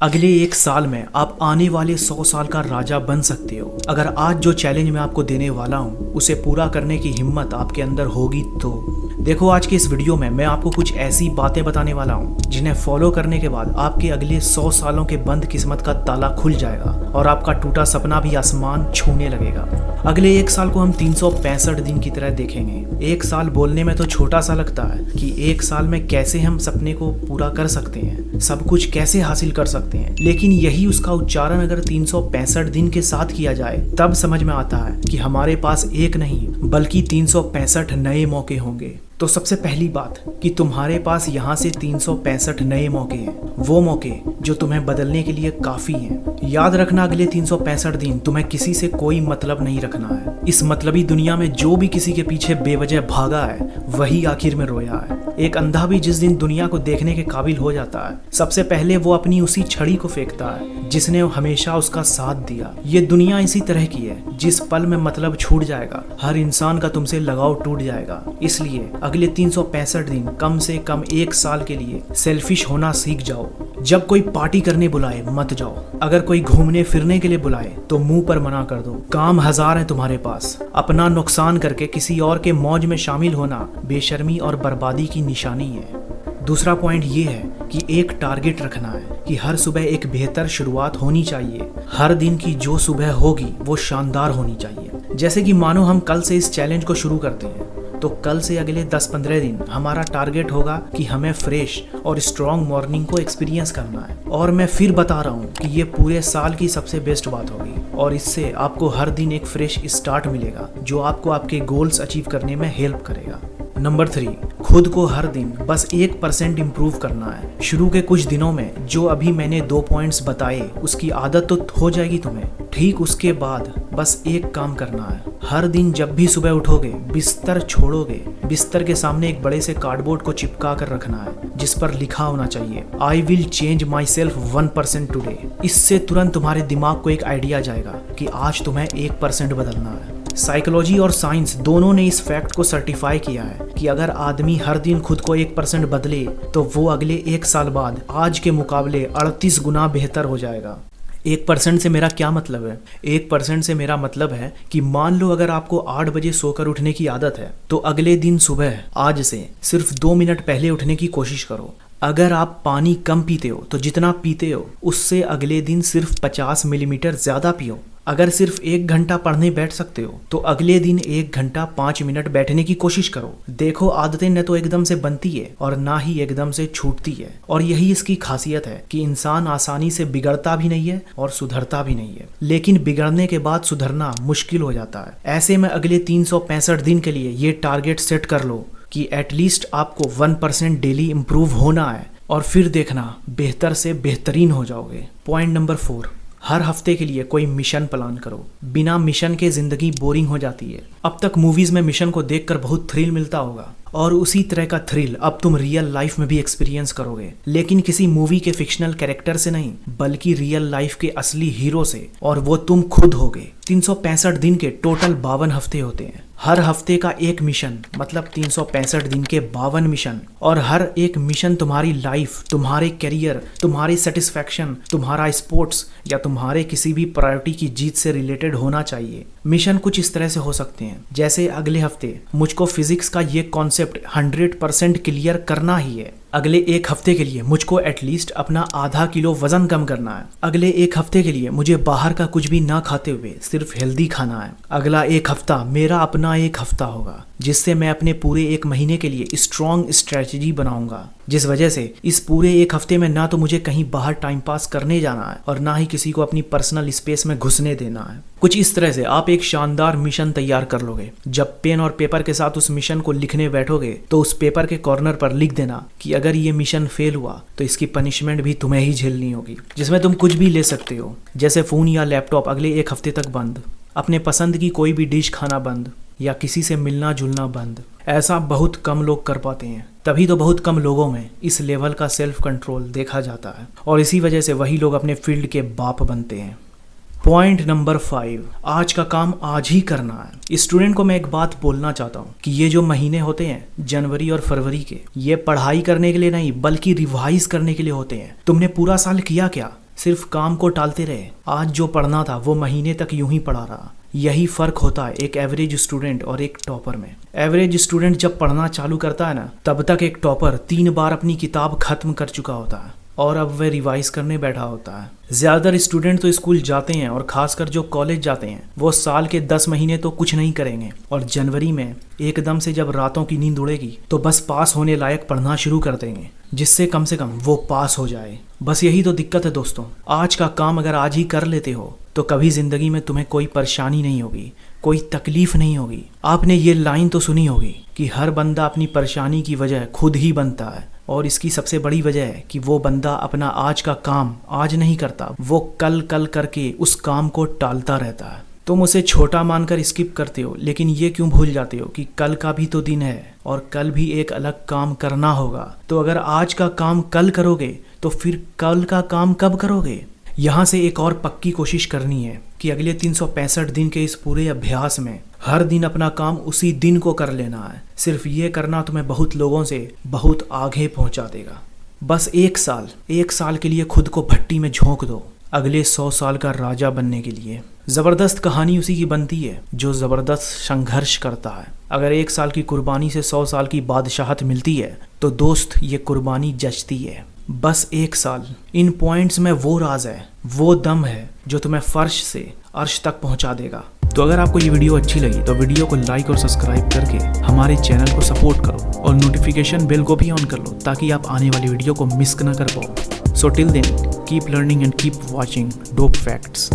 अगले एक साल में आप आने वाले 100 साल का राजा बन सकते हो अगर आज जो चैलेंज मैं आपको देने वाला हूँ उसे पूरा करने की हिम्मत आपके अंदर होगी तो। देखो, आज के इस वीडियो में मैं आपको कुछ ऐसी बातें बताने वाला हूँ जिन्हें फॉलो करने के बाद आपके अगले 100 सालों के बंद किस्मत का ताला खुल जाएगा और आपका टूटा सपना भी आसमान छूने लगेगा। अगले एक साल को हम 365 दिन की तरह देखेंगे। एक साल बोलने में तो छोटा सा लगता है कि एक साल में कैसे हम सपने को पूरा कर सकते हैं, सब कुछ कैसे हासिल कर सकते हैं, लेकिन यही उसका उच्चारण अगर 365 दिन के साथ किया जाए तब समझ में आता है कि हमारे पास एक नहीं बल्कि 365 नए मौके होंगे। तो सबसे पहली बात कि तुम्हारे पास यहाँ से 365 नए मौके हैं, वो मौके जो तुम्हें बदलने के लिए काफी हैं। याद रखना, अगले 365 दिन तुम्हें किसी से कोई मतलब नहीं रखना है। इस मतलबी दुनिया में जो भी किसी के पीछे बेवजह भागा है वही आखिर में रोया है। एक अंधा भी जिस दिन दुनिया को देखने के काबिल हो जाता है सबसे पहले वो अपनी उसी छड़ी को फेंकता है जिसने हमेशा उसका साथ दिया। ये दुनिया इसी तरह की है, जिस पल में मतलब छूट जाएगा हर इंसान का तुमसे लगाव टूट जाएगा। इसलिए अगले 365 दिन कम से कम एक साल के लिए सेल्फिश होना सीख जाओ। जब कोई पार्टी करने बुलाए मत जाओ, अगर कोई घूमने फिरने के लिए बुलाए तो मुंह पर मना कर दो। काम हजार है तुम्हारे पास, अपना नुकसान करके किसी और के मौज में शामिल होना बेशर्मी और बर्बादी की निशानी है। दूसरा पॉइंट ये है कि एक टारगेट रखना है कि हर सुबह एक बेहतर शुरुआत होनी चाहिए। हर दिन की जो सुबह होगी वो शानदार होनी चाहिए। जैसे कि मानो हम कल से इस चैलेंज को शुरू करते हैं तो कल से अगले 10-15 दिन हमारा टारगेट होगा कि हमें फ्रेश और स्ट्रॉन्ग मॉर्निंग को एक्सपीरियंस करना है। और मैं फिर बता रहा हूँ कि ये पूरे साल की सबसे बेस्ट बात होगी और इससे आपको हर दिन एक फ्रेश स्टार्ट मिलेगा जो आपको आपके गोल्स अचीव करने में हेल्प करेगा। नंबर 3, खुद को हर दिन बस 1% इम्प्रूव करना है। शुरू के कुछ दिनों में जो अभी मैंने 2 पॉइंट्स बताए उसकी आदत तो हो जाएगी तुम्हें। ठीक उसके बाद बस एक काम करना है, हर दिन जब भी सुबह उठोगे बिस्तर छोड़ोगे, बिस्तर के सामने एक बड़े से कार्डबोर्ड को चिपका कर रखना है जिस पर लिखा होना चाहिए I will change my self 1% today. इससे तुरंत तुम्हारे दिमाग को एक आइडिया जाएगा कि आज तुम्हें 1% बदलना है। साइकोलॉजी और साइंस दोनों ने इस फैक्ट को सर्टिफाई किया है कि अगर आदमी हर दिन खुद को 1% बदले तो वो अगले एक साल बाद आज के मुकाबले 38 गुना बेहतर हो जाएगा। 1% से मेरा क्या मतलब है? 1% से मेरा मतलब है कि मान लो अगर आपको 8 बजे सोकर उठने की आदत है तो अगले दिन सुबह आज से सिर्फ 2 मिनट पहले उठने की कोशिश करो। अगर आप पानी कम पीते हो तो जितना पीते हो उससे अगले दिन सिर्फ 50 मिलीमीटर ज़्यादा पियो। अगर सिर्फ 1 घंटा पढ़ने बैठ सकते हो तो अगले दिन 1 घंटा 5 मिनट बैठने की कोशिश करो। देखो, आदतें न तो एकदम से बनती है और ना ही एकदम से छूटती है और यही इसकी खासियत है कि इंसान आसानी से बिगड़ता भी नहीं है और सुधरता भी नहीं है, लेकिन बिगड़ने के बाद सुधरना मुश्किल हो जाता है। ऐसे में अगले 365 दिन के लिए ये टारगेट सेट कर लो कि एटलीस्ट आपको 1% डेली इम्प्रूव होना है और फिर देखना बेहतर से बेहतरीन हो जाओगे। पॉइंट नंबर 4, हर हफ्ते के लिए कोई मिशन प्लान करो। बिना मिशन के जिंदगी बोरिंग हो जाती है। अब तक मूवीज में मिशन को देखकर बहुत थ्रिल मिलता होगा और उसी तरह का थ्रिल अब तुम रियल लाइफ में भी एक्सपीरियंस करोगे, लेकिन किसी मूवी के फिक्शनल कैरेक्टर से नहीं बल्कि रियल लाइफ के असली हीरो से, और वो तुम खुद होगे। 365 दिन के टोटल 52 हफ्ते होते हैं। हर हफ्ते का एक मिशन मतलब 365 दिन के 52 मिशन, और हर एक मिशन तुम्हारी लाइफ, तुम्हारे करियर, तुम्हारी सेटिस्फैक्शन, तुम्हारा स्पोर्ट्स या तुम्हारे किसी भी प्रायोरिटी की जीत से रिलेटेड होना चाहिए। मिशन कुछ इस तरह से हो सकते हैं जैसे अगले हफ्ते मुझको फिजिक्स का ये कॉन्सेप्ट 100% क्लियर करना ही है। अगले एक हफ्ते के लिए मुझको एटलीस्ट अपना आधा किलो वजन कम करना है। अगले एक हफ्ते के लिए मुझे बाहर का कुछ भी ना खाते हुए सिर्फ हेल्दी खाना है। अगला एक हफ्ता मेरा अपना एक हफ्ता होगा जिससे मैं अपने पूरे एक महीने के लिए स्ट्रॉन्ग स्ट्रेटजी बनाऊंगा, जिस वजह से इस पूरे एक हफ्ते में ना तो मुझे कहीं बाहर टाइम पास करने जाना है और ना ही किसी को अपनी पर्सनल स्पेस में घुसने देना है। कुछ इस तरह से आप एक शानदार मिशन तैयार कर लोगे। जब पेन और पेपर के साथ उस मिशन को लिखने बैठोगे तो उस पेपर के कॉर्नर पर लिख देना कि अगर ये मिशन फेल हुआ तो इसकी पनिशमेंट भी तुम्हें ही झेलनी होगी, जिसमें तुम कुछ भी ले सकते हो जैसे फ़ोन या लैपटॉप अगले एक हफ्ते तक बंद, अपने पसंद की कोई भी डिश खाना बंद या किसी से मिलना जुलना बंद। ऐसा बहुत कम लोग कर पाते हैं, तभी तो बहुत कम लोगों में इस लेवल का सेल्फ कंट्रोल देखा जाता है और इसी वजह से वही लोग अपने फील्ड के बाप बनते हैं। पॉइंट नंबर 5, आज का काम आज ही करना है। स्टूडेंट को मैं एक बात बोलना चाहता हूँ कि ये जो महीने होते हैं जनवरी और फरवरी के, ये पढ़ाई करने के लिए नहीं बल्कि रिवाइज करने के लिए होते हैं। तुमने पूरा साल किया क्या? सिर्फ काम को टालते रहे। आज जो पढ़ना था वो महीने तक यूं ही पढ़ा रहा। यही फर्क होता है एक एवरेज स्टूडेंट और एक टॉपर में। एवरेज स्टूडेंट जब पढ़ना चालू करता है ना, तब तक एक टॉपर 3 बार अपनी किताब खत्म कर चुका होता है और अब वह रिवाइज करने बैठा होता है। ज़्यादातर स्टूडेंट तो स्कूल जाते हैं और खासकर जो कॉलेज जाते हैं वो साल के 10 महीने तो कुछ नहीं करेंगे और जनवरी में एकदम से जब रातों की नींद उड़ेगी तो बस पास होने लायक पढ़ना शुरू कर देंगे, जिससे कम से कम वो पास हो जाए। बस यही तो दिक्कत है दोस्तों। आज का काम अगर आज ही कर लेते हो तो कभी जिंदगी में तुम्हें कोई परेशानी नहीं होगी, कोई तकलीफ नहीं होगी। आपने ये लाइन तो सुनी होगी कि हर बंदा अपनी परेशानी की वजह खुद ही बनता है, और इसकी सबसे बड़ी वजह है कि वो बंदा अपना आज का काम आज नहीं करता, वो कल करके उस काम को टालता रहता है। तुम उसे छोटा मानकर स्किप करते हो, लेकिन ये क्यों भूल जाते हो कि कल का भी तो दिन है और कल भी एक अलग काम करना होगा। तो अगर आज का काम कल करोगे तो फिर कल का काम कब करोगे? यहाँ से एक और पक्की कोशिश करनी है कि अगले 365 दिन के इस पूरे अभ्यास में हर दिन अपना काम उसी दिन को कर लेना है। सिर्फ ये करना तुम्हें बहुत लोगों से बहुत आगे पहुंचा देगा। बस एक साल के लिए खुद को भट्टी में झोंक दो, अगले 100 साल का राजा बनने के लिए। जबरदस्त कहानी उसी की बनती है जो जबरदस्त संघर्ष करता है। अगर 1 साल की कुर्बानी से 100 साल की बादशाहत मिलती है तो दोस्त ये कुर्बानी जचती है। बस 1 साल। इन पॉइंट्स में वो राज है, वो दम है जो तुम्हें फर्श से अर्श तक पहुंचा देगा। तो अगर आपको ये वीडियो अच्छी लगी तो वीडियो को लाइक और सब्सक्राइब करके हमारे चैनल को सपोर्ट करो और नोटिफिकेशन बेल को भी ऑन कर लो ताकि आप आने वाली वीडियो को मिस ना कर पाओ। So till then keep learning and keep watching dope facts.